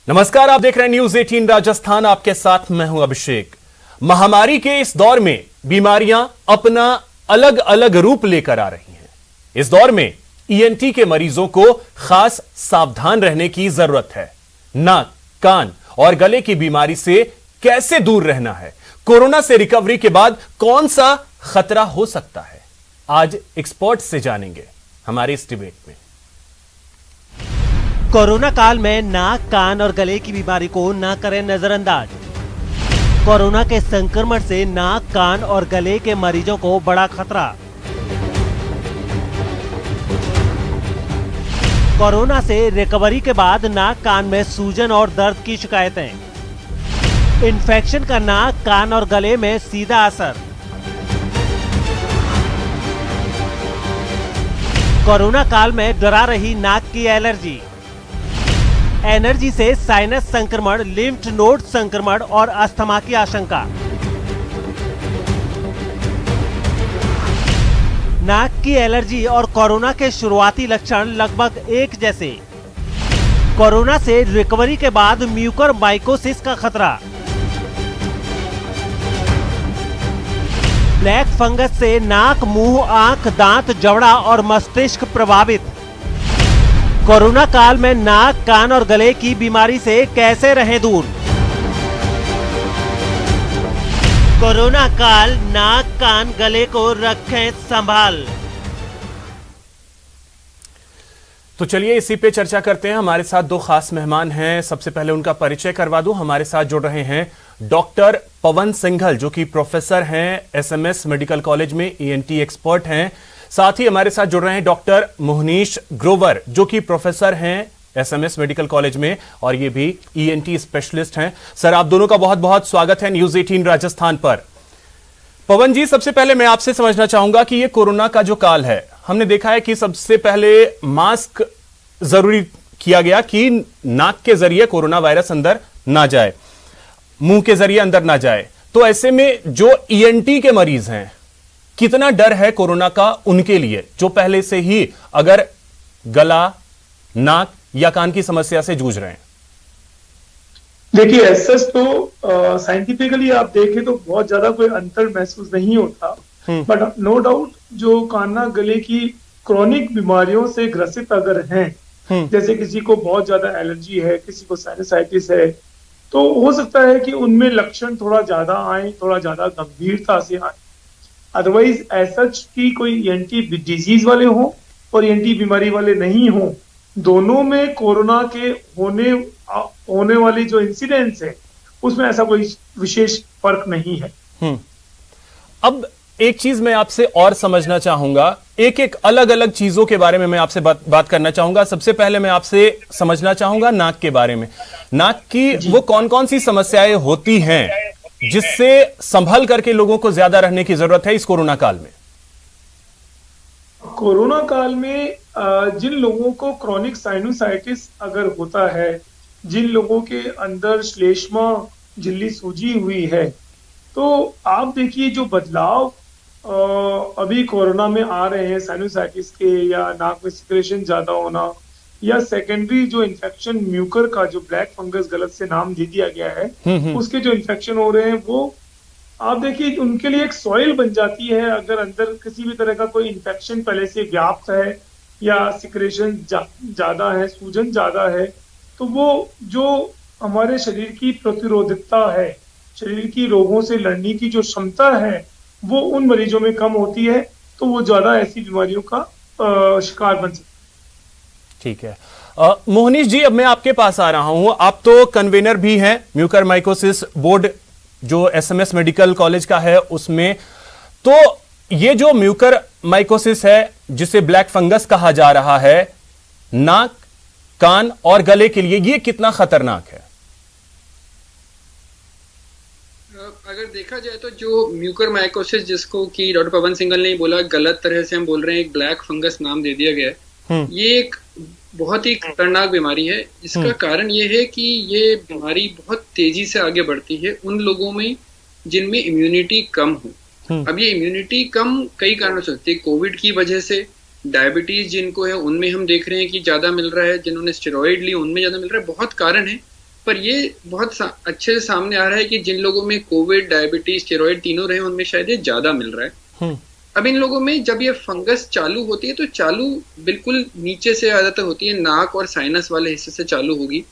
नमस्कार, आप देख रहे हैं न्यूज 18 राजस्थान। आपके साथ मैं हूं अभिषेक। महामारी के इस दौर में बीमारियां अपना अलग अलग रूप लेकर आ रही हैं। इस दौर में ईएनटी के मरीजों को खास सावधान रहने की जरूरत है। नाक, कान और गले की बीमारी से कैसे दूर रहना है, कोरोना से रिकवरी के बाद कौन सा खतरा हो सकता है, आज एक्सपर्ट से जानेंगे हमारे इस डिबेट में। कोरोना काल में नाक, कान और गले की बीमारी को न करें नजरअंदाज। कोरोना के संक्रमण से नाक, कान और गले के मरीजों को बड़ा खतरा। कोरोना से रिकवरी के बाद नाक, कान में सूजन और दर्द की शिकायतें। इन्फेक्शन का नाक, कान और गले में सीधा असर। कोरोना काल में डरा रही नाक की एलर्जी। एनर्जी से साइनस संक्रमण, लिम्फ नोड संक्रमण और अस्थमा की आशंका। नाक की एलर्जी और कोरोना के शुरुआती लक्षण लगभग एक जैसे। कोरोना से रिकवरी के बाद म्यूकरमाइकोसिस का खतरा। ब्लैक फंगस से नाक, मुंह, आंख, दांत, जबड़ा और मस्तिष्क प्रभावित। कोरोना काल में नाक, कान और गले की बीमारी से कैसे रहें दूर। कोरोना काल नाक, कान, गले को रखें संभाल। तो चलिए इसी पे चर्चा करते हैं। हमारे साथ दो खास मेहमान हैं। सबसे पहले उनका परिचय करवा दूं। हमारे साथ जुड़ रहे हैं डॉक्टर पवन सिंघल, जो कि प्रोफेसर हैं एसएमएस मेडिकल कॉलेज में, ईएनटी एक्सपर्ट हैं। साथ ही हमारे साथ जुड़ रहे हैं डॉक्टर मोहनीश ग्रोवर, जो कि प्रोफेसर हैं एसएमएस मेडिकल कॉलेज में और ये भी ईएनटी स्पेशलिस्ट हैं। सर, आप दोनों का बहुत बहुत स्वागत है न्यूज 18 राजस्थान पर। पवन जी, सबसे पहले मैं आपसे समझना चाहूंगा कि ये कोरोना का जो काल है, हमने देखा है कि सबसे पहले मास्क जरूरी किया गया कि नाक के जरिए कोरोना वायरस अंदर ना जाए, मुंह के जरिए अंदर ना जाए। तो ऐसे में जो ईएनटी के मरीज हैं, कितना डर है कोरोना का उनके लिए, जो पहले से ही अगर गला, नाक या कान की समस्या से जूझ रहे हैं? देखिए, ऐसा तो साइंटिफिकली आप देखें तो बहुत ज्यादा कोई अंतर महसूस नहीं होता, बट नो डाउट जो कान, गले की क्रॉनिक बीमारियों से ग्रसित अगर हैं, जैसे किसी को बहुत ज्यादा एलर्जी है, किसी को साइनसाइटिस है, तो हो सकता है कि उनमें लक्षण थोड़ा ज्यादा आए, थोड़ा ज्यादा गंभीरता से आए। अदरवाइज ऐसा कि कोई ईएनटी डिजीज वाले हों और ईएनटी बीमारी वाले नहीं हों, दोनों में कोरोना के होने वाली जो इंसिडेंट्स है उसमें ऐसा कोई विशेष फर्क नहीं है। अब एक चीज मैं आपसे और समझना चाहूंगा, एक एक अलग अलग चीजों के बारे में मैं आपसे बात करना चाहूंगा। सबसे पहले मैं आपसे समझना चाहूंगा नाक के बारे में। नाक की वो कौन कौन सी समस्याएं होती हैं जिससे संभल करके लोगों को ज्यादा रहने की जरूरत है इस कोरोना काल में? कोरोना काल में जिन लोगों को क्रॉनिक साइनोसाइटिस अगर होता है, जिन लोगों के अंदर श्लेष्मा झिल्ली सूजी हुई है, तो आप देखिए जो बदलाव अभी कोरोना में आ रहे हैं साइनोसाइटिस के, या नाक में सिक्रेशन ज्यादा होना, या सेकेंडरी जो इन्फेक्शन म्यूकर का, जो ब्लैक फंगस गलत से नाम दे दिया गया है, उसके जो इन्फेक्शन हो रहे हैं, वो आप देखिए उनके लिए एक सॉइल बन जाती है। अगर अंदर किसी भी तरह का कोई इन्फेक्शन पहले से व्याप्त है या सिक्रेशन ज्यादा है, सूजन ज्यादा है, तो वो जो हमारे शरीर की प्रतिरोधकता है, शरीर की रोगों से लड़ने की जो क्षमता है, वो उन मरीजों में कम होती है, तो वो ज्यादा ऐसी बीमारियों का शिकार बन सकते हैं। ठीक है। मोहनीश जी, अब मैं आपके पास आ रहा हूं। आप तो कन्वेनर भी हैं म्यूकरमाइकोसिस बोर्ड जो एसएमएस मेडिकल कॉलेज का है उसमें। तो ये जो म्यूकरमाइकोसिस है, जिसे ब्लैक फंगस कहा जा रहा है, नाक, कान और गले के लिए ये कितना खतरनाक है? अगर देखा जाए तो जो म्यूकरमाइकोसिस, जिसको कि डॉक्टर पवन सिंघल ने बोला, गलत तरह से हम बोल रहे हैं, एक ब्लैक फंगस नाम दे दिया गया है। ये एक बहुत ही खतरनाक बीमारी है। इसका कारण ये है कि ये बीमारी बहुत तेजी से आगे बढ़ती है उन लोगों में जिनमें इम्यूनिटी कम हो। अब ये इम्यूनिटी कम कई कारणों से होती है। कोविड की वजह से डायबिटीज जिनको है उनमें हम देख रहे हैं कि ज्यादा मिल रहा है, जिन्होंने स्टेरॉइड ली उनमें ज्यादा मिल रहा है, बहुत कारण है। पर ये बहुत अच्छे से सामने आ रहा है कि जिन लोगों में कोविड, डायबिटीज, स्टेरॉइड तीनों रहे उनमें शायद ये ज्यादा मिल रहा है। अब इन लोगों में जब ये फंगस चालू होती है तो चालू बिल्कुल नीचे से ज्यादातर होती है, नाक और साइनस वाले हिस्से से चालू होगी,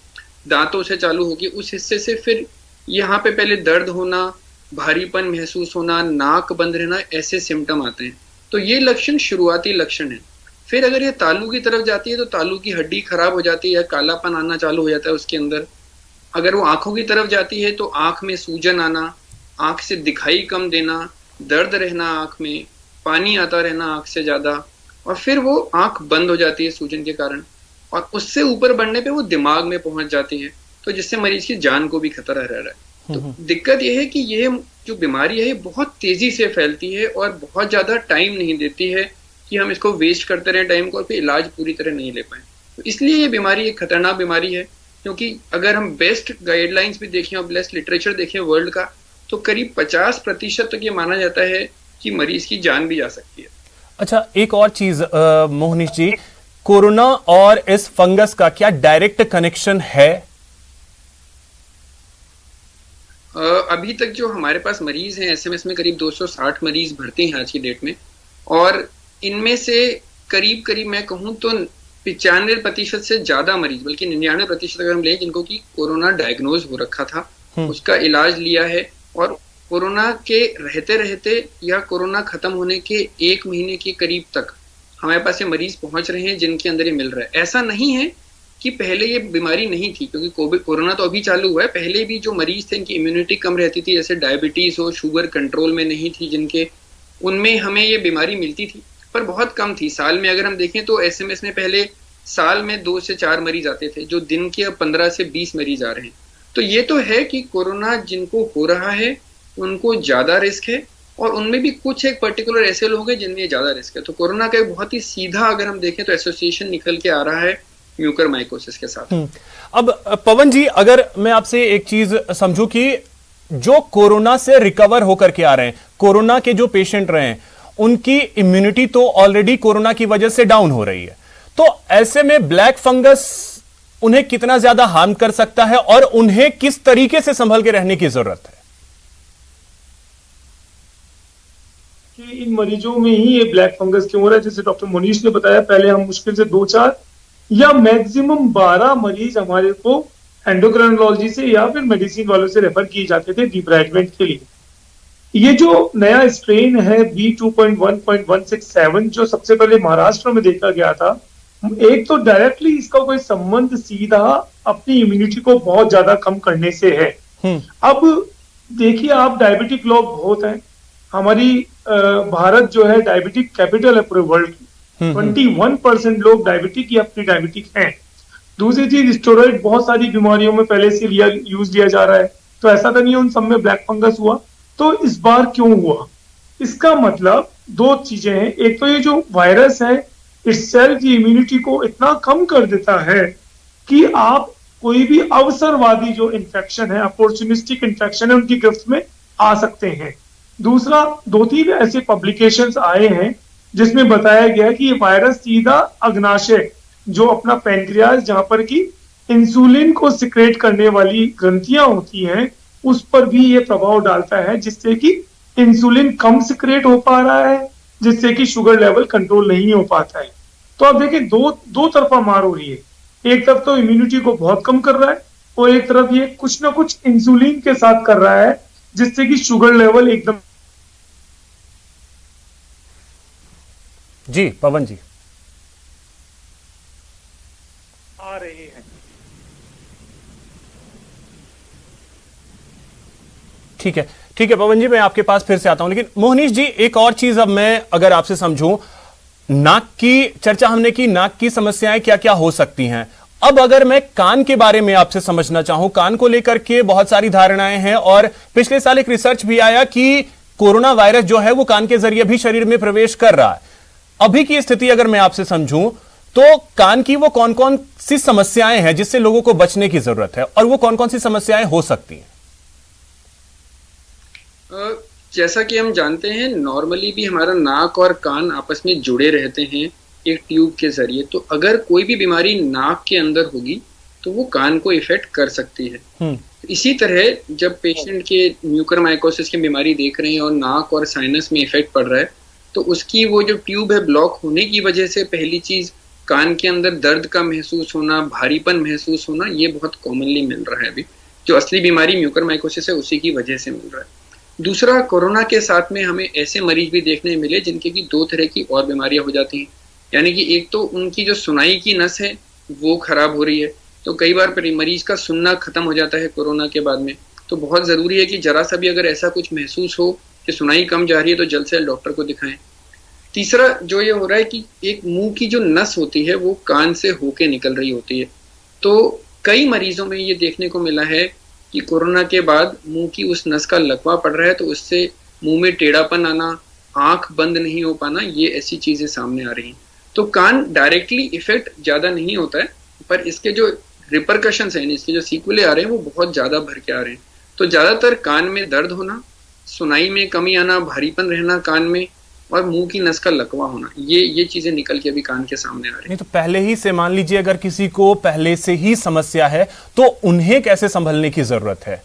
दांतों से चालू होगी, उस हिस्से से फिर यहाँ पे पहले दर्द होना, भारीपन महसूस होना, नाक बंद रहना, ऐसे सिम्टम आते हैं। तो ये लक्षण शुरुआती लक्षण है। फिर अगर ये तालू की तरफ जाती है तो तालू की हड्डी खराब हो जाती है, कालापन आना चालू हो जाता है उसके अंदर। अगर वो आंखों की तरफ जाती है तो आंख में सूजन आना, आंख से दिखाई कम देना, दर्द रहना आंख में, पानी आता रहना आंख से ज्यादा, और फिर वो आंख बंद हो जाती है सूजन के कारण, और उससे ऊपर बढ़ने पे वो दिमाग में पहुंच जाती है, तो जिससे मरीज की जान को भी खतरा रह रहा है। तो दिक्कत यह है कि ये जो बीमारी है ये बहुत तेजी से फैलती है और बहुत ज्यादा टाइम नहीं देती है कि हम इसको वेस्ट करते रहे टाइम को और फिर इलाज पूरी तरह नहीं ले पाए। तो इसलिए ये बीमारी एक खतरनाक बीमारी है, क्योंकि अगर हम बेस्ट गाइडलाइंस भी देखें और बेस्ट लिटरेचर देखें वर्ल्ड का, तो करीब 50% तक ये माना जाता है कि मरीज की जान भी जा सकती है। अच्छा, एक और चीज मोहनीश जी, कोरोना और इस फंगस का क्या डायरेक्ट कनेक्शन है? अभी तक जो हमारे पास मरीज हैं एसएमएस में करीब 260 मरीज भर्ती हैं आज की डेट में, और इनमें से करीब मैं कहूं तो 95% से ज्यादा मरीज, बल्कि 99% अगर हम लें, जिनको की कोरोना डायग्नोज हो रखा था, उसका इलाज लिया है, और कोरोना के रहते रहते या कोरोना खत्म होने के 1 महीने के करीब तक हमारे पास ये मरीज पहुंच रहे हैं जिनके अंदर ये मिल रहा है। ऐसा नहीं है कि पहले ये बीमारी नहीं थी, क्योंकि कोरोना तो अभी चालू हुआ है, पहले भी जो मरीज थे इनकी इम्यूनिटी कम रहती थी, जैसे डायबिटीज हो, शुगर कंट्रोल में नहीं थी जिनके, उनमें हमें ये बीमारी मिलती थी, पर बहुत कम थी। साल में अगर हम देखें तो एसएमएस में पहले साल में 2 से 4 मरीज आते थे, जो दिन के अब 15 से 20 मरीज आ रहे हैं। तो ये तो है कि कोरोना जिनको हो रहा है उनको ज्यादा रिस्क है, और उनमें भी कुछ एक पर्टिकुलर ऐसे लोग हैं जिनमें ज्यादा रिस्क है। तो कोरोना का एक बहुत ही सीधा अगर हम देखें तो एसोसिएशन निकल के आ रहा है म्यूकरमाइकोसिस के साथ। अब पवन जी, अगर मैं आपसे एक चीज समझूं कि जो कोरोना से रिकवर होकर के आ रहे हैं, कोरोना के जो पेशेंट रहे हैं, उनकी इम्यूनिटी तो ऑलरेडी कोरोना की वजह से डाउन हो रही है, तो ऐसे में ब्लैक फंगस उन्हें कितना ज्यादा हार्म कर सकता है और उन्हें किस तरीके से संभल के रहने की जरूरत है? कि इन मरीजों में ही ये ब्लैक फंगस क्यों हो रहा है, जैसे डॉक्टर मोनीश ने बताया, पहले हम मुश्किल से 2-4 या मैक्सिमम 12 मरीज हमारे को एंडोक्राइनोलॉजी से या फिर मेडिसिन वालों से रेफर किए जाते थे डिब्राइटमेंट के लिए। ये जो नया स्ट्रेन है B21.167 जो सबसे पहले महाराष्ट्र में देखा गया था, एक तो डायरेक्टली इसका कोई संबंध सीधा अपनी इम्यूनिटी को बहुत ज्यादा कम करने से है। अब देखिए आप, डायबिटिक लोग बहुत हैं, हमारी भारत जो है डायबिटिक कैपिटल है पूरे वर्ल्ड की, 21% लोग डायबिटिक या प्री डायबिटिक हैं। दूसरी चीज, स्टेरॉइड बहुत सारी बीमारियों में पहले से यूज लिया जा रहा है, तो ऐसा तो नहीं है उन सब में ब्लैक फंगस हुआ। तो इस बार क्यों हुआ, इसका मतलब 2 चीजें हैं। एक तो ये जो वायरस है इस सेल की इम्यूनिटी को इतना कम कर देता है कि आप कोई भी अवसरवादी जो इन्फेक्शन है, अपॉर्चुनिस्टिक इन्फेक्शन है, उनकी गिरफ्त में आ सकते हैं। दूसरा, 2-3 ऐसे पब्लिकेशंस आए हैं जिसमें बताया गया कि ये वायरस सीधा अग्नाशय, जो अपना पैंक्रियाज जहां पर की इंसुलिन को सिक्रेट करने वाली ग्रंथियां होती हैं, उस पर भी ये प्रभाव डालता है, जिससे कि इंसुलिन कम सिक्रेट हो पा रहा है, जिससे कि शुगर लेवल कंट्रोल नहीं हो पाता है। तो आप देखिए दो तरफा मार हो रही है। एक तरफ तो इम्यूनिटी को बहुत कम कर रहा है, और एक तरफ ये कुछ ना कुछ इंसुलिन के साथ कर रहा है, जिससे कि शुगर लेवल एकदम। जी पवन जी, आ रहे हैं। ठीक है पवन जी, मैं आपके पास फिर से आता हूं, लेकिन मोहनीश जी एक और चीज अब मैं अगर आपसे समझूं, नाक की चर्चा हमने की, नाक की समस्याएं क्या क्या हो सकती हैं। अब अगर मैं कान के बारे में आपसे समझना चाहूं, कान को लेकर के बहुत सारी धारणाएं हैं, और पिछले साल एक रिसर्च भी आया कि कोरोना वायरस जो है वो कान के जरिए भी शरीर में प्रवेश कर रहा है। अभी की स्थिति अगर मैं आपसे समझूं तो कान की वो कौन कौन सी समस्याएं हैं जिससे लोगों को बचने की जरूरत है, और वो कौन कौन सी समस्याएं हो सकती हैं? जैसा कि हम जानते हैं, नॉर्मली भी हमारा नाक और कान आपस में जुड़े रहते हैं एक ट्यूब के जरिए। तो अगर कोई भी बीमारी नाक के अंदर होगी तो वो कान को इफेक्ट कर सकती है। इसी तरह जब पेशेंट के म्यूकरमाइकोसिस की बीमारी देख रहे हैं और नाक और साइनस में इफेक्ट पड़ रहा है, तो उसकी वो जो ट्यूब है ब्लॉक होने की वजह से पहली चीज कान के अंदर दर्द का महसूस होना, भारीपन महसूस होना, ये बहुत कॉमनली मिल रहा है अभी। जो असली बीमारी म्यूकरमाइकोसिस है उसी की वजह से मिल रहा है। दूसरा, कोरोना के साथ में हमें ऐसे मरीज भी देखने मिले जिनके की 2 तरह की और बीमारियां हो जाती हैं। यानी कि एक तो उनकी जो सुनाई की नस है वो खराब हो रही है, तो कई बार मरीज का सुनना खत्म हो जाता है कोरोना के बाद में। तो बहुत जरूरी है कि जरा सा भी अगर ऐसा कुछ महसूस हो कि सुनाई कम जा रही है तो जल्द से जल्द डॉक्टर को दिखाएं। तीसरा जो ये हो रहा है कि एक मुंह की जो नस होती है वो कान से होके निकल रही होती है। तो कई मरीजों में ये देखने को मिला है कि कोरोना के बाद मुंह की उस नस का लकवा पड़ रहा है, तो उससे मुंह में टेढ़ापन आना, आंख बंद नहीं हो पाना, ये ऐसी चीजें सामने आ रही हैं। तो कान डायरेक्टली इफेक्ट ज्यादा नहीं होता है, पर इसके जो रिपरकशंस हैं, इसके जो सीक्वले आ रहे हैं वो बहुत ज्यादा भर के आ रहे हैं। तो ज्यादातर कान में दर्द होना, सुनाई में कमी आना, भारीपन रहना कान में, और मुंह की नस का लकवा होना, ये चीजें निकल के अभी कान के सामने आ रही हैं। तो पहले ही से मान लीजिए अगर किसी को पहले से ही समस्या है तो उन्हें कैसे संभलने की जरूरत है?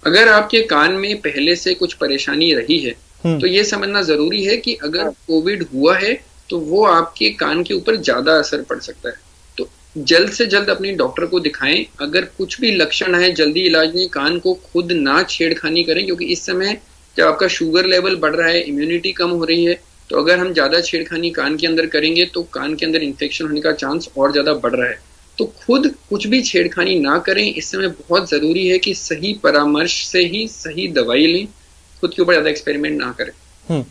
अगर आपके कान में पहले से कुछ परेशानी रही है तो ये समझना जरूरी है कि अगर कोविड हुआ है तो वो आपके कान के ऊपर ज्यादा असर पड़ सकता है। तो जल्द से जल्द अपने डॉक्टर को दिखाएं। अगर कुछ भी लक्षण है जल्दी इलाज नहीं, कान को खुद ना छेड़खानी करें, क्योंकि इस समय जब आपका शुगर लेवल बढ़ रहा है, इम्यूनिटी कम हो रही है, तो अगर हम ज्यादा छेड़खानी कान के अंदर करेंगे तो कान के अंदर इन्फेक्शन होने का चांस और ज्यादा बढ़ रहा है। तो खुद कुछ भी छेड़खानी ना करें। इस समय बहुत जरूरी है कि सही परामर्श से ही सही दवाई लें, खुद के ऊपर ज्यादा एक्सपेरिमेंट ना करें।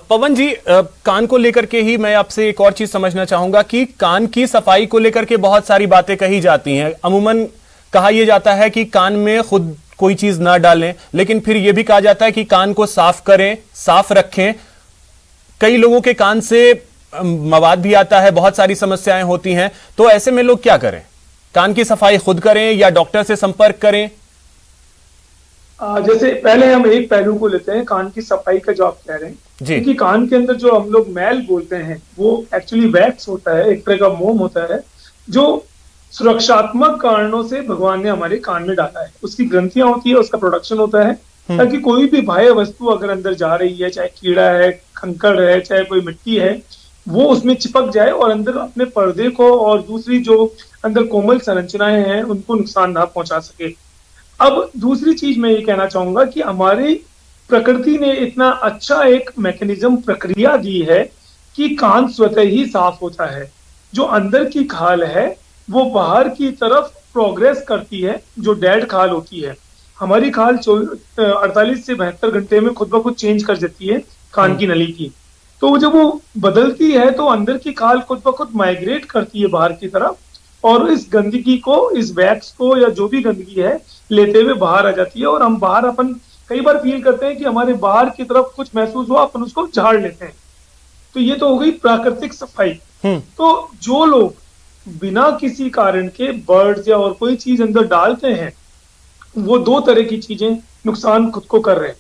पवन जी, कान को लेकर के ही मैं आपसे एक और चीज समझना चाहूंगा कि कान की सफाई को लेकर के बहुत सारी बातें कही जाती हैं। अमूमन कहा यह जाता है कि कान में खुद कोई चीज ना डालें, लेकिन फिर यह भी कहा जाता है कि कान को साफ करें, साफ रखें। कई लोगों के कान से मवाद भी आता है, बहुत सारी समस्याएं होती हैं। तो ऐसे में लोग क्या करें? कान की सफाई खुद करें या डॉक्टर से संपर्क करें? जैसे पहले हम एक पहलू को लेते हैं, कान की सफाई का जो आप कह रहे हैं, क्योंकि कान के अंदर जो हम लोग मैल बोलते हैं वो एक्चुअली वैक्स होता है, एक तरह का मोम होता है जो सुरक्षात्मक कारणों से भगवान ने हमारे कान में डाला है। उसकी ग्रंथियां होती है, उसका प्रोडक्शन होता है ताकि कोई भी बाह्य वस्तु अगर अंदर जा रही है, चाहे कीड़ा है, कंकड़ है, चाहे कोई मिट्टी है, वो उसमें चिपक जाए और अंदर अपने पर्दे को और दूसरी जो अंदर कोमल संरचनाएं हैं उनको नुकसान ना पहुंचा सके। अब दूसरी चीज मैं ये कहना चाहूंगा कि हमारी प्रकृति ने इतना अच्छा एक मैकेनिज्म, प्रक्रिया दी है कि कान स्वतः ही साफ होता है। जो अंदर की खाल है वो बाहर की तरफ प्रोग्रेस करती है, जो डेड खाल होती है। हमारी खाल 48 से 72 घंटे में खुद ब खुद चेंज कर देती है कान की नली की। तो जब वो बदलती है तो अंदर की खाल खुद ब खुद माइग्रेट करती है बाहर की तरफ, और इस गंदगी को, इस वैक्स को या जो भी गंदगी है लेते हुए बाहर आ जाती है। और हम बाहर अपन कई बार फील करते हैं कि हमारे बाहर की तरफ कुछ महसूस हुआ, अपन उसको झाड़ लेते हैं। तो ये तो हो गई प्राकृतिक सफाई। तो जो लोग बिना किसी कारण के बर्ड्स या और कोई चीज अंदर डालते हैं, वो 2 तरह की चीजें नुकसान खुद को कर रहे हैं।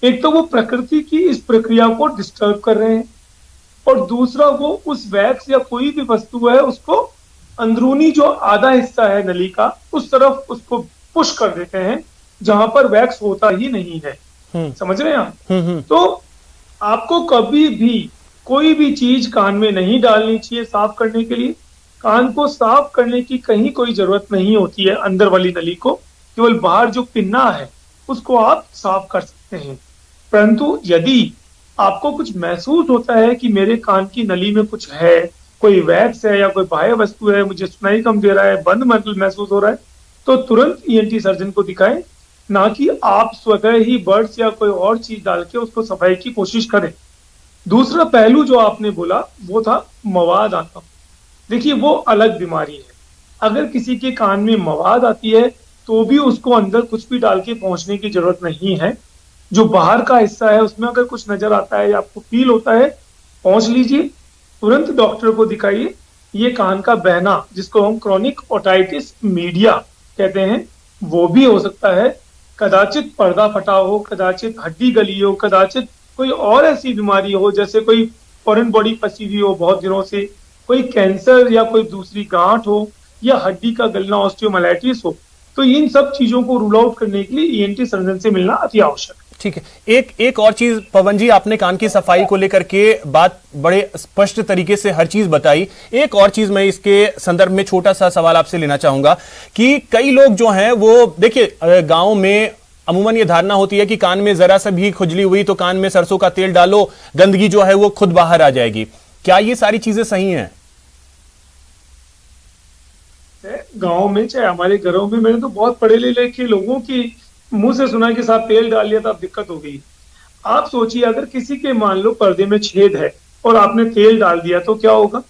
एक तो वो प्रकृति की इस प्रक्रिया को डिस्टर्ब कर रहे हैं, और दूसरा वो उस वैक्स या कोई भी वस्तु है उसको अंदरूनी जो आधा हिस्सा है नली का उस तरफ उसको पुश कर देते हैं जहां पर वैक्स होता ही नहीं है। समझ रहे हैं आप? तो आपको कभी भी कोई भी चीज कान में नहीं डालनी चाहिए साफ करने के लिए। कान को साफ करने की कहीं कोई जरूरत नहीं होती है अंदर वाली नली को, केवल बाहर जो पिन्ना है उसको आप साफ कर सकते हैं। परंतु यदि आपको कुछ महसूस होता है कि मेरे कान की नली में कुछ है, कोई वैक्स है या कोई बाह्य वस्तु है, मुझे सुनाई कम दे रहा है, बंद महसूस हो रहा है, तो तुरंत ईएनटी सर्जन को दिखाएं, ना कि आप स्वतः ही बर्ड्स या कोई और चीज डाल के उसको सफाई की कोशिश करें। दूसरा पहलू जो आपने बोला वो था मवाद आना। देखिए वो अलग बीमारी है। अगर किसी के कान में मवाद आती है तो भी उसको अंदर कुछ भी डाल के पहुंचने की जरूरत नहीं है। जो बाहर का हिस्सा है उसमें अगर कुछ नजर आता है या आपको फील होता है, पहुंच लीजिए, तुरंत डॉक्टर को दिखाइए। ये कान का बहना जिसको हम क्रॉनिक ओटाइटिस मीडिया कहते हैं वो भी हो सकता है। कदाचित पर्दा फटा हो, कदाचित हड्डी गली हो, कदाचित कोई और ऐसी बीमारी हो जैसे कोई फॉरेन बॉडी फंसी हुई हो बहुत दिनों से, कोई कैंसर या कोई दूसरी गांठ हो या हड्डी का गलना ऑस्टियोमाइलाइटिस हो, तो इन सब चीजों को रूल आउट करने के लिए ईएनटी सर्जन से मिलना अति आवश्यक है। ठीक है, एक और चीज पवन जी, आपने कान की सफाई को लेकर के बात बड़े स्पष्ट तरीके से हर चीज बताई। एक और चीज मैं इसके संदर्भ में छोटा सा सवाल आपसे लेना चाहूंगा कि कई लोग जो हैं वो, देखिए गांव में अमूमन ये धारणा होती है कि कान में जरा सा भी खुजली हुई तो कान में सरसों का तेल डालो, गंदगी जो है वो खुद बाहर आ जाएगी। क्या ये सारी चीजें सही हैं? गांव में चाहे हमारे घरों में, मैंने तो बहुत पढ़े लिखे लोगों की मुंह से सुना कि साहब तेल डाल लिया तो अब दिक्कत हो गई। आप सोचिए अगर किसी के मान लो पर्दे में छेद है और आपने तेल डाल दिया तो क्या होगा?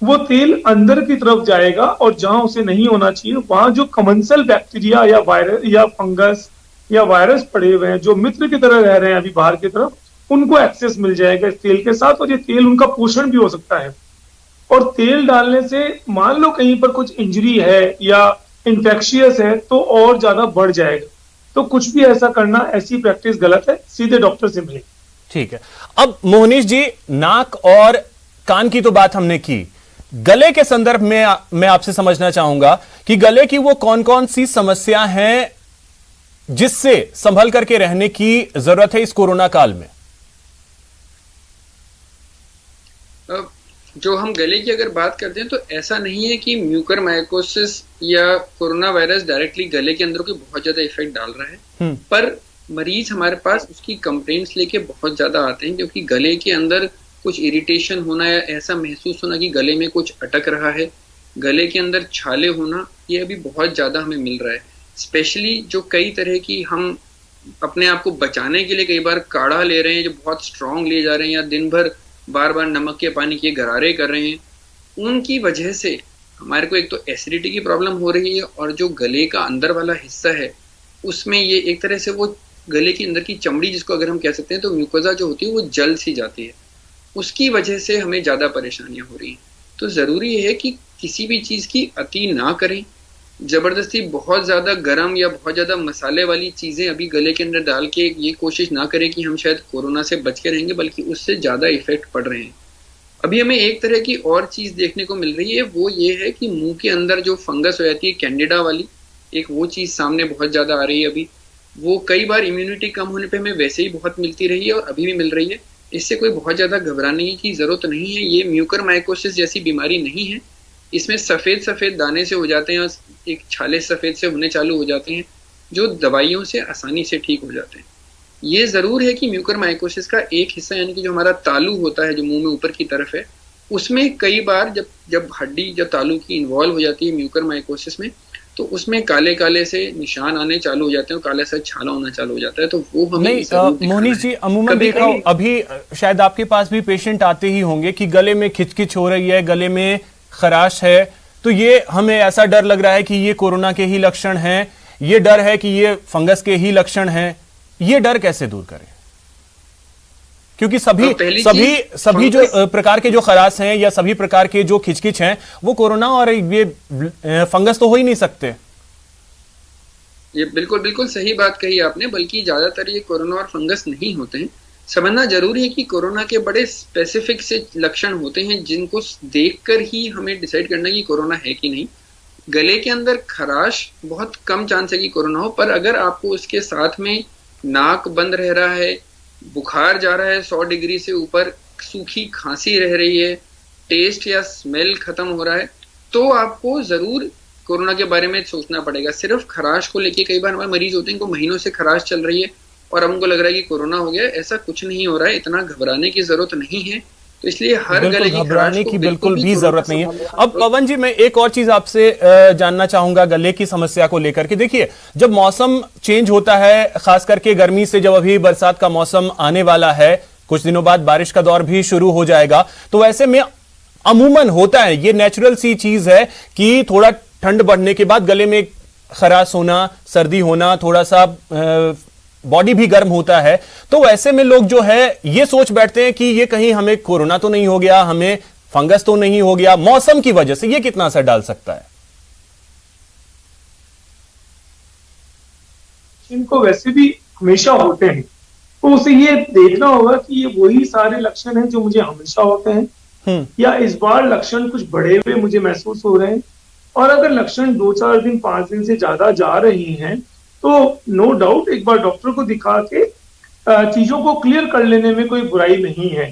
वो तेल अंदर की तरफ जाएगा और जहां उसे नहीं होना चाहिए वहां जो कमेंसल बैक्टीरिया या वायरस या फंगस या वायरस पड़े हुए हैं जो मित्र की तरह रह रहे हैं अभी बाहर की तरफ, उनको एक्सेस मिल जाएगा इस तेल के साथ, और ये तेल उनका पोषण भी हो सकता है। और तेल डालने से मान लो कहीं पर कुछ इंजरी है या इंफेक्शियस है तो और ज्यादा बढ़ जाएगा। तो कुछ भी ऐसा करना, ऐसी प्रैक्टिस गलत है, सीधे डॉक्टर से मिले। ठीक है, अब मोहनीश जी, नाक और कान की तो बात हमने की, गले के संदर्भ में मैं आपसे समझना चाहूंगा कि गले की वो कौन कौन सी समस्या हैं जिससे संभल करके रहने की जरूरत है इस कोरोना काल में? जो हम गले की अगर बात करते हैं तो ऐसा नहीं है कि म्यूकरमाइकोसिस या कोरोना वायरस डायरेक्टली गले के अंदर कोई बहुत ज्यादा इफेक्ट डाल रहा है, पर मरीज हमारे पास उसकी कंप्लेंट्स लेके बहुत ज्यादा आते हैं क्योंकि गले के अंदर कुछ इरिटेशन होना या ऐसा महसूस होना कि गले में कुछ अटक रहा है, गले के अंदर छाले होना, ये अभी बहुत ज्यादा हमें मिल रहा है। स्पेशली जो कई तरह की हम अपने आप को बचाने के लिए कई बार काढ़ा ले रहे हैं जो बहुत स्ट्रांग ले जा रहे हैं या दिन भर बार बार नमक के पानी के गरारे कर रहे हैं, उनकी वजह से हमारे को एक तो एसिडिटी की प्रॉब्लम हो रही है और जो गले का अंदर वाला हिस्सा है उसमें ये एक तरह से वो गले के अंदर की चमड़ी जिसको अगर हम कह सकते हैं तो म्यूकोजा जो होती है वो जल सी जाती है, उसकी वजह से हमें ज़्यादा परेशानियां हो रही हैं। तो ज़रूरी है कि किसी भी चीज़ की अति ना करें, ज़बरदस्ती बहुत ज़्यादा गर्म या बहुत ज़्यादा मसाले वाली चीज़ें अभी गले के अंदर डाल के ये कोशिश ना करें कि हम शायद कोरोना से बच के रहेंगे, बल्कि उससे ज़्यादा इफेक्ट पड़ रहे हैं। अभी हमें एक तरह की और चीज़ देखने को मिल रही है, वो ये है कि मुंह के अंदर जो फंगस हो जाती है कैंडिडा वाली, एक वो चीज़ सामने बहुत ज़्यादा आ रही है अभी। वो कई बार इम्यूनिटी कम होने पे हमें वैसे ही बहुत मिलती रही है और अभी भी मिल रही है। इससे कोई बहुत ज़्यादा घबराने की ज़रूरत नहीं है। ये म्यूकरमाइकोसिस जैसी बीमारी नहीं है, इसमें सफ़ेद सफ़ेद दाने से हो जाते हैं और एक छाले सफ़ेद से होने चालू हो जाते हैं जो दवाइयों से आसानी से ठीक हो जाते हैं। ये ज़रूर है कि म्यूकरमाइकोसिस का एक हिस्सा यानी कि जो हमारा तालू होता है जो मुंह में ऊपर की तरफ है, उसमें कई बार जब हड्डी जब तालू की इन्वॉल्व हो जाती है म्यूकरमाइकोसिस में, तो उसमें काले काले से निशान आने चालू हो जाते हैं और काले से छाला होना चालू हो जाता है। तो वो हमें नहीं, मोहनीश जी, अमूमन देखा अभी शायद आपके पास भी पेशेंट आते ही होंगे कि गले में खिचखिच हो रही है, गले में खराश है, तो ये हमें ऐसा डर लग रहा है कि ये कोरोना के ही लक्षण हैं, ये डर है कि ये फंगस के ही लक्षण हैं। ये डर कैसे दूर करें? क्योंकि सभी जो प्रकार के जो खराश हैं या सभी प्रकार के जो खिचखिच हैं वो कोरोना और ये फंगस तो हो ही नहीं सकते। ये बिल्कुल बिल्कुल सही बात कही आपने, बल्कि ज्यादातर ये कोरोना और फंगस नहीं होते हैं। समझना जरूरी है कि कोरोना के बड़े स्पेसिफिक से लक्षण होते हैं जिनको देखकर ही हमें डिसाइड करना कि कोरोना है कि नहीं। गले के अंदर खराश बहुत कम चांस है कि कोरोना हो, पर अगर आपको उसके साथ में नाक बंद रह रहा है, बुखार जा रहा है 100 डिग्री से ऊपर, सूखी खांसी रह रही है, टेस्ट या स्मेल खत्म हो रहा है, तो आपको जरूर कोरोना के बारे में सोचना पड़ेगा। सिर्फ खराश को लेके कई बार हमारे मरीज होते हैं इनको महीनों से खराश चल रही है और हमको लग रहा है कि कोरोना हो गया। ऐसा कुछ नहीं हो रहा है, इतना घबराने की जरूरत नहीं है। तो इसलिए हर गले की घबराने की बिल्कुल भी जरूरत नहीं है। अब पवन जी, मैं एक और चीज आपसे जानना चाहूंगा गले की समस्या को लेकर के। देखिए, जब मौसम चेंज होता है, खास करके गर्मी से, जब अभी बरसात का मौसम आने वाला है, कुछ दिनों बाद बारिश का दौर भी शुरू हो जाएगा, तो ऐसे में अमूमन होता है, ये नेचुरल सी चीज है कि थोड़ा ठंड बढ़ने के बाद गले में खराश होना, सर्दी होना, थोड़ा सा बॉडी भी गर्म होता है। तो ऐसे में लोग जो है ये सोच बैठते हैं कि ये कहीं हमें कोरोना तो नहीं हो गया, हमें फंगस तो नहीं हो गया, मौसम की वजह से। ये कितना असर डाल सकता है? इनको वैसे भी हमेशा होते हैं, तो उसे ये देखना होगा कि ये वही सारे लक्षण हैं जो मुझे हमेशा होते हैं या इस बार लक्षण कुछ बढ़े हुए मुझे महसूस हो रहे हैं। और अगर लक्षण 2-4 दिन 5 दिन से ज्यादा जा रही हैं तो नो डाउट एक बार डॉक्टर को दिखा के चीजों को क्लियर कर लेने में कोई बुराई नहीं है,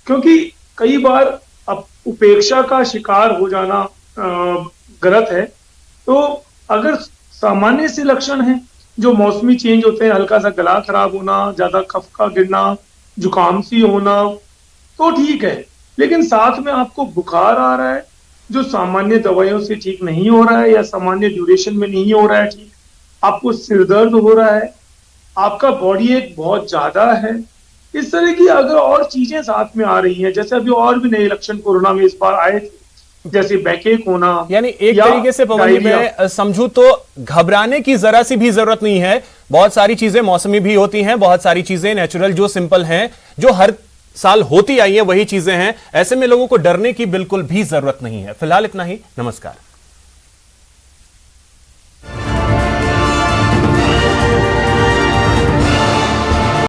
क्योंकि कई बार अब उपेक्षा का शिकार हो जाना गलत है। तो अगर सामान्य से लक्षण हैं जो मौसमी चेंज होते हैं, हल्का सा गला खराब होना, ज्यादा कफ का गिरना, जुकाम सी होना, तो ठीक है। लेकिन साथ में आपको बुखार आ रहा है जो सामान्य दवाइयों से ठीक नहीं हो रहा है या सामान्य ड्यूरेशन में नहीं हो रहा है ठीक, आपको सिर दर्द हो रहा है, आपका बॉडी एक बहुत ज्यादा है, इस तरह की अगर और चीजें साथ में आ रही हैं, जैसे अभी और भी नए लक्षण कोरोना में इस बार आए थे, जैसे बैकएक होना, यानी एक तरीके से पवन जी मैं समझूं तो घबराने की जरा सी भी जरूरत नहीं है। बहुत सारी चीजें मौसमी भी होती हैं, बहुत सारी चीजें नेचुरल जो सिंपल हैं, जो हर साल होती आई है वही चीजें हैं। ऐसे में लोगों को डरने की बिल्कुल भी जरूरत नहीं है। फिलहाल इतना ही, नमस्कार।